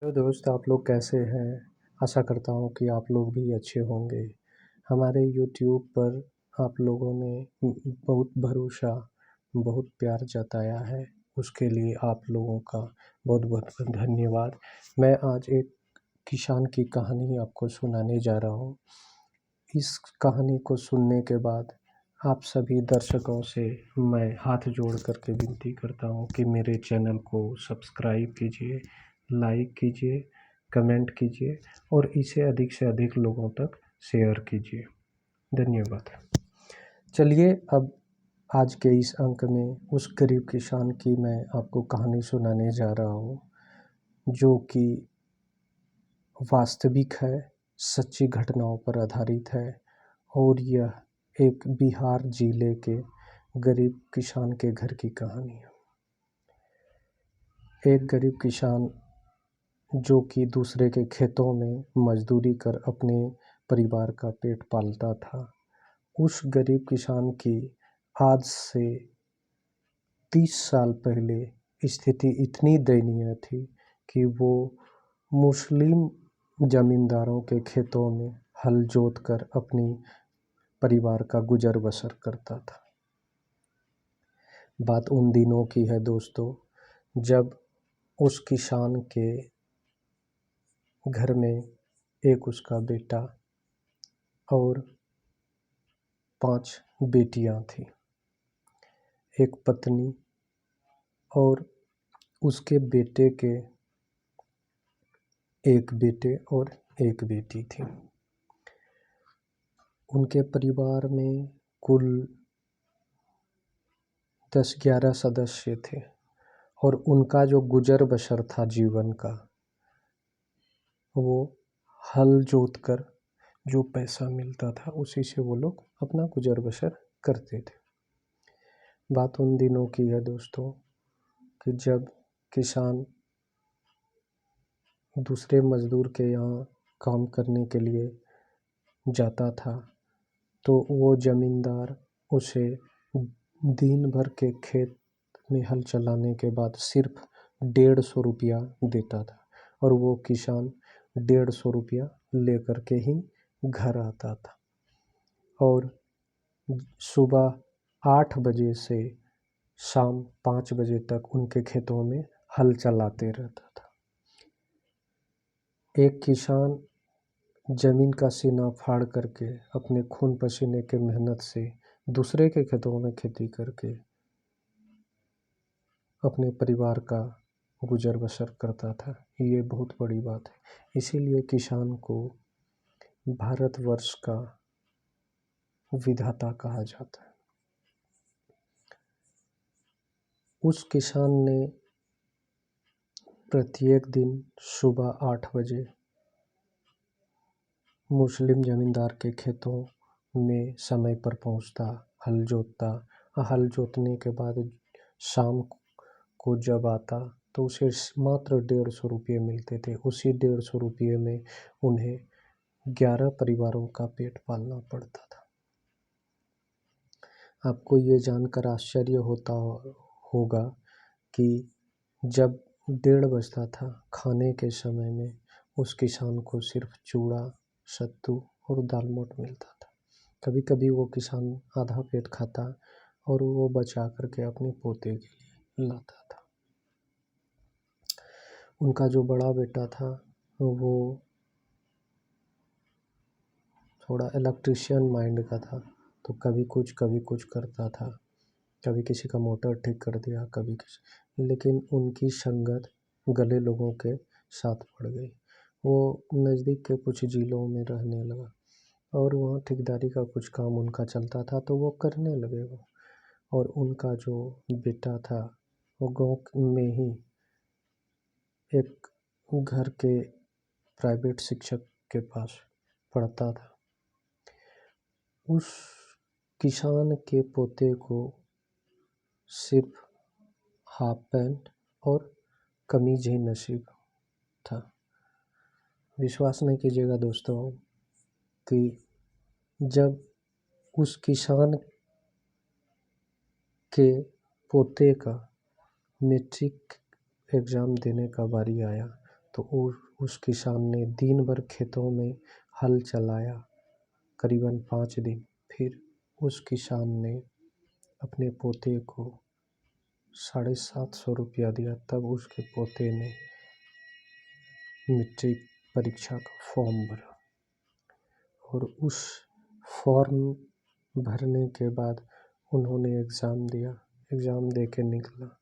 Hello दोस्त, आप लोग कैसे हैं? आशा करता हूँ कि आप लोग भी अच्छे होंगे। हमारे यूट्यूब पर आप लोगों ने बहुत भरोसा, बहुत प्यार जताया है, उसके लिए आप लोगों का बहुत-बहुत धन्यवाद। मैं आज एक किसान की कहानी आपको सुनाने जा रहा हूँ। इस कहानी को सुनने के बाद आप सभी दर्शकों से मैं हाथ जोड़ कर के विनती करता हूँ कि मेरे चैनल को सब्सक्राइब कीजिए, लाइक कीजिए, कमेंट कीजिए और इसे अधिक से अधिक लोगों तक शेयर कीजिए। धन्यवाद। चलिए अब आज के इस अंक में उस गरीब किसान की मैं आपको कहानी सुनाने जा रहा हूँ, जो कि वास्तविक है, सच्ची घटनाओं पर आधारित है और यह एक बिहार जिले के गरीब किसान के घर की कहानी है। एक गरीब किसान जो कि दूसरे के खेतों में मजदूरी कर अपने परिवार का पेट पालता था, उस गरीब किसान की आज से 30 साल पहले स्थिति इतनी दयनीय थी कि वो मुस्लिम जमींदारों के खेतों में हल जोत कर अपनी परिवार का गुजर बसर करता था। बात उन दिनों की है दोस्तों, जब उस किसान के घर में एक उसका बेटा और 5 बेटियां थीं, एक पत्नी और उसके बेटे के एक बेटे और एक बेटी थी। उनके परिवार में कुल 10-11 सदस्य थे और उनका जो गुजर बसर था जीवन का, वो हल जोत कर जो पैसा मिलता था उसी से वो लोग अपना गुजर बसर करते थे। बात उन दिनों की है दोस्तों कि जब किसान दूसरे मजदूर के यहाँ काम करने के लिए जाता था, तो वो जमींदार उसे दिन भर के खेत में हल चलाने के बाद सिर्फ 150 रुपया देता था और वो किसान 150 रुपया लेकर के ही घर आता था और सुबह 8 बजे से शाम 5 बजे तक उनके खेतों में हल चलाते रहता था। एक किसान जमीन का सीना फाड़ करके अपने खून पसीने के मेहनत से दूसरे के खेतों में खेती करके अपने परिवार का गुजर बसर करता था। ये बहुत बड़ी बात है, इसीलिए किसान को भारतवर्ष का विधाता कहा जाता है। उस किसान ने प्रत्येक दिन सुबह 8 बजे मुस्लिम जमींदार के खेतों में समय पर पहुंचता, हल जोतता। हल जोतने के बाद शाम को जब आता तो उसे मात्र 150 रुपये मिलते थे। उसी 150 रुपये में उन्हें 11 परिवारों का पेट पालना पड़ता था। आपको ये जानकर आश्चर्य होता होगा कि जब 1:30 बजता था खाने के समय में उस किसान को सिर्फ चूड़ा, सत्तू और दाल मोठ मिलता था। कभी कभी वो किसान आधा पेट खाता और वो बचा करके अपने पोते के लिए लाता था। उनका जो बड़ा बेटा था वो थोड़ा इलेक्ट्रिशियन माइंड का था, तो कभी कुछ करता था। कभी किसी का मोटर ठीक कर दिया, कभी किसी, लेकिन उनकी संगत गले लोगों के साथ पड़ गई। वो नज़दीक के कुछ जिलों में रहने लगा और वहाँ ठेकेदारी का कुछ काम उनका चलता था, तो वो करने लगे वो। और उनका जो बेटा था वो गाँव में ही एक घर के प्राइवेट शिक्षक के पास पढ़ता था। उस किसान के पोते को सिर्फ हाफ पैंट और कमीज ही नसीब था। विश्वास नहीं कीजिएगा दोस्तों कि जब उस किसान के पोते का मैट्रिक एग्ज़ाम देने का बारी आया तो उस किसान ने दिन भर खेतों में हल चलाया, करीबन 5 दिन। फिर उस किसान ने अपने पोते को 750 रुपया दिया। तब उसके पोते ने मैट्रिक परीक्षा का फॉर्म भरा और उस फॉर्म भरने के बाद उन्होंने एग्ज़ाम दिया। एग्ज़ाम दे के निकला।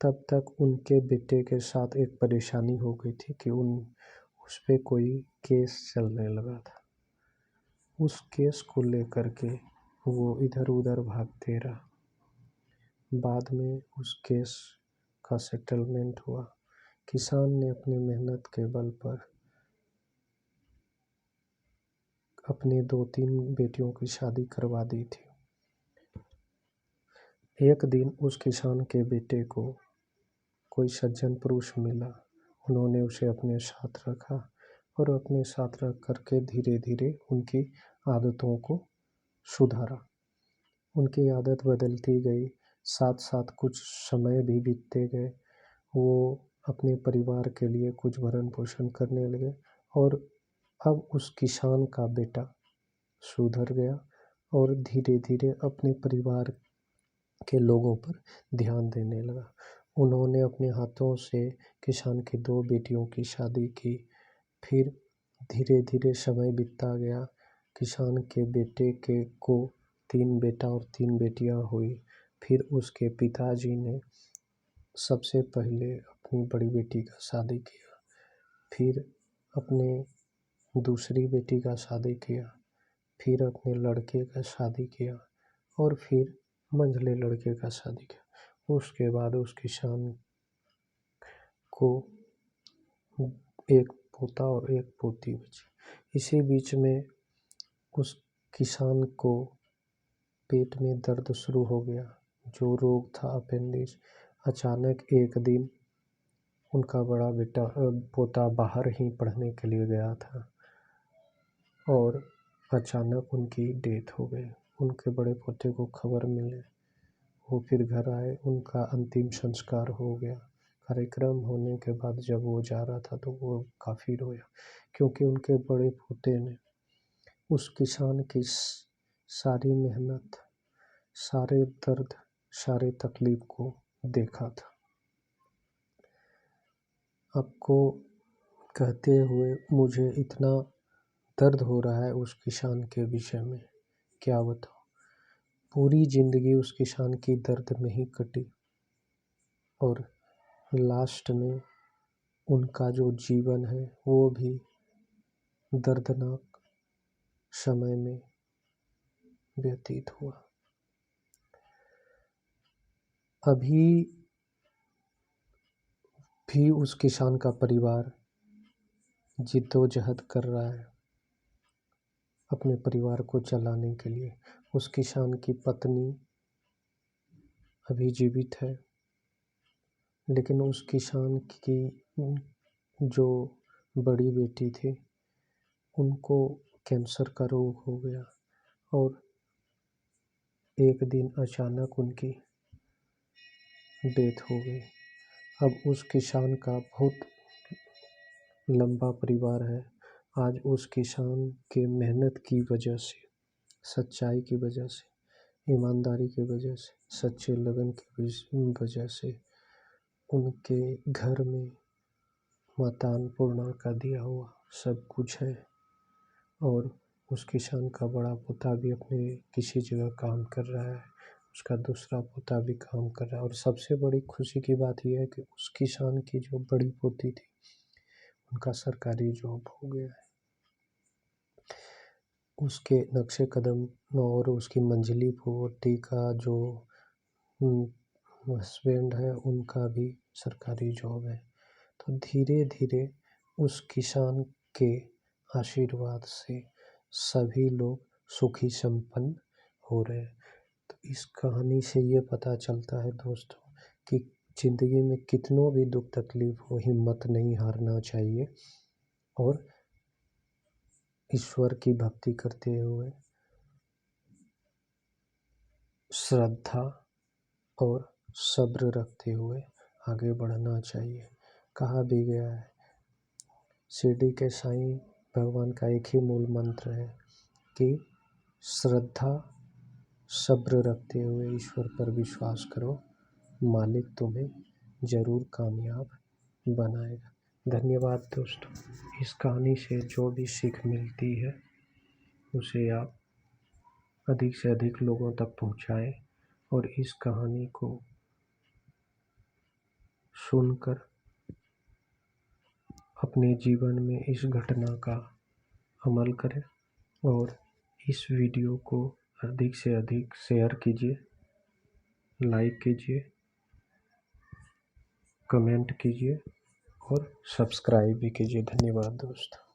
तब तक उनके बेटे के साथ एक परेशानी हो गई थी कि उस पे कोई केस चलने लगा था। उस केस को लेकर के वो इधर उधर भागते रहा। बाद में उस केस का सेटलमेंट हुआ। किसान ने अपनी मेहनत के बल पर अपनी 2-3 बेटियों की शादी करवा दी थी। एक दिन उस किसान के बेटे को कोई सज्जन पुरुष मिला। उन्होंने उसे अपने साथ रखा और अपने साथ रख करके धीरे धीरे उनकी आदतों को सुधारा। उनकी आदत बदलती गई, साथ साथ कुछ समय भी बीतते गए। वो अपने परिवार के लिए कुछ भरण पोषण करने लगे और अब उस किसान का बेटा सुधर गया और धीरे धीरे अपने परिवार के लोगों पर ध्यान देने लगा। उन्होंने अपने हाथों से किसान की 2 बेटियों की शादी की। फिर धीरे धीरे समय बीतता गया। किसान के बेटे को 3 बेटा और 3 बेटियां हुई। फिर उसके पिताजी ने सबसे पहले अपनी बड़ी बेटी का शादी किया, फिर अपने दूसरी बेटी का शादी किया, फिर अपने लड़के का शादी किया और फिर मंझले लड़के का शादी किया। उसके बाद उस किसान को एक पोता और एक पोती बची। इसी बीच में उस किसान को पेट में दर्द शुरू हो गया, जो रोग था अपेंडिक्स। अचानक एक दिन उनका बड़ा पोता बाहर ही पढ़ने के लिए गया था और अचानक उनकी डेथ हो गई। उनके बड़े पोते को खबर मिले, वो फिर घर आए, उनका अंतिम संस्कार हो गया। कार्यक्रम होने के बाद जब वो जा रहा था तो वो काफ़ी रोया, क्योंकि उनके बड़े पोते ने उस किसान की सारी मेहनत, सारे दर्द, सारे तकलीफ को देखा था। आपको कहते हुए मुझे इतना दर्द हो रहा है उस किसान के विषय में, क्या बताऊँ। पूरी ज़िंदगी उस किसान की दर्द में ही कटी और लास्ट में उनका जो जीवन है वो भी दर्दनाक समय में व्यतीत हुआ। अभी भी उस किसान का परिवार जिद्दोजहद कर रहा है अपने परिवार को चलाने के लिए। उस किसान की पत्नी अभी जीवित है, लेकिन उस किसान की जो बड़ी बेटी थी उनको कैंसर का रोग हो गया और एक दिन अचानक उनकी डेथ हो गई। अब उस किसान का बहुत लंबा परिवार है। आज उस किसान के मेहनत की वजह से, सच्चाई की वजह से, ईमानदारी की वजह से, सच्चे लगन की वजह से उनके घर में माता अन्नपूर्णा का दिया हुआ सब कुछ है। और उस किसान का बड़ा पोता भी अपने किसी जगह काम कर रहा है, उसका दूसरा पोता भी काम कर रहा है। और सबसे बड़ी खुशी की बात यह है कि उस किसान की जो बड़ी पोती थी उनका सरकारी जॉब हो गया है। उसके नक्शे कदम और उसकी मंझली पोती का जो हस्बैंड है उनका भी सरकारी जॉब है। तो धीरे धीरे उस किसान के आशीर्वाद से सभी लोग सुखी संपन्न हो रहे हैं। तो इस कहानी से ये पता चलता है दोस्तों कि ज़िंदगी में कितनों भी दुख तकलीफ हो, हिम्मत नहीं हारना चाहिए और ईश्वर की भक्ति करते हुए श्रद्धा और सब्र रखते हुए आगे बढ़ना चाहिए। कहा भी गया है शिरडी के साईं भगवान का एक ही मूल मंत्र है कि श्रद्धा, सब्र रखते हुए ईश्वर पर विश्वास करो, मालिक तुम्हें ज़रूर कामयाब बनाएगा। धन्यवाद दोस्तों। इस कहानी से जो भी सीख मिलती है उसे आप अधिक से अधिक लोगों तक पहुंचाएं और इस कहानी को सुनकर अपने जीवन में इस घटना का अमल करें और इस वीडियो को अधिक से अधिक शेयर कीजिए, लाइक कीजिए, कमेंट कीजिए और सब्सक्राइब भी कीजिए। धन्यवाद दोस्तों।